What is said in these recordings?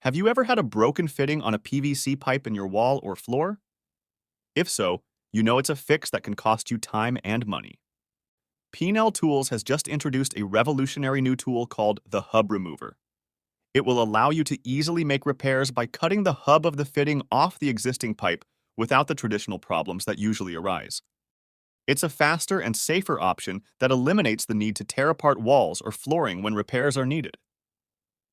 Have you ever had a broken fitting on a PVC pipe in your wall or floor? If so, you know it's a fix that can cost you time and money. Pinell Tools has just introduced a revolutionary new tool called the Hub Remover. It will allow you to easily make repairs by cutting the hub of the fitting off the existing pipe without the traditional problems that usually arise. It's a faster and safer option that eliminates the need to tear apart walls or flooring when repairs are needed.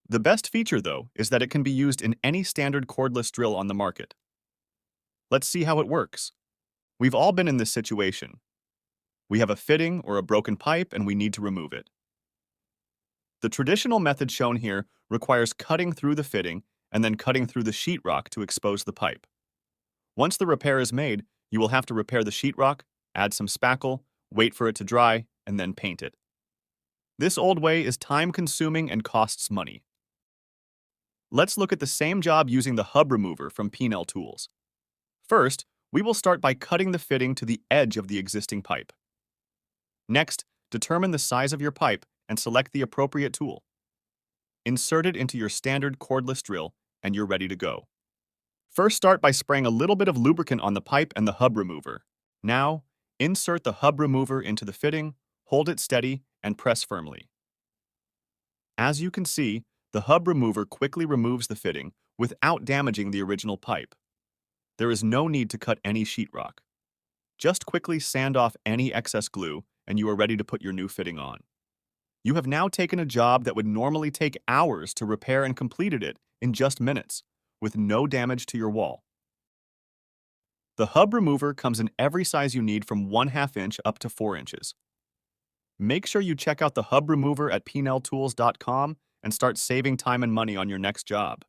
The best feature, though, is that it can be used in any standard cordless drill on the market. Let's see how it works. We've all been in this situation. We have a fitting or a broken pipe and we need to remove it. The traditional method shown here requires cutting through the fitting and then cutting through the sheetrock to expose the pipe. Once the repair is made, you will have to repair the sheetrock, add some spackle, wait for it to dry, and then paint it. This old way is time-consuming and costs money. Let's look at the same job using the Hub Remover from Pinell Tools. First, we will start by cutting the fitting to the edge of the existing pipe. Next, determine the size of your pipe and select the appropriate tool. Insert it into your standard cordless drill and you're ready to go. First, start by spraying a little bit of lubricant on the pipe and the hub remover. Now, insert the hub remover into the fitting, hold it steady, and press firmly. As you can see, the hub remover quickly removes the fitting without damaging the original pipe. There is no need to cut any sheetrock. Just quickly sand off any excess glue and you are ready to put your new fitting on. You have now taken a job that would normally take hours to repair and completed it in just minutes, with no damage to your wall. The hub remover comes in every size you need from 1/2 inch up to 4 inches. Make sure you check out the hub remover at pinelltools.com and start saving time and money on your next job.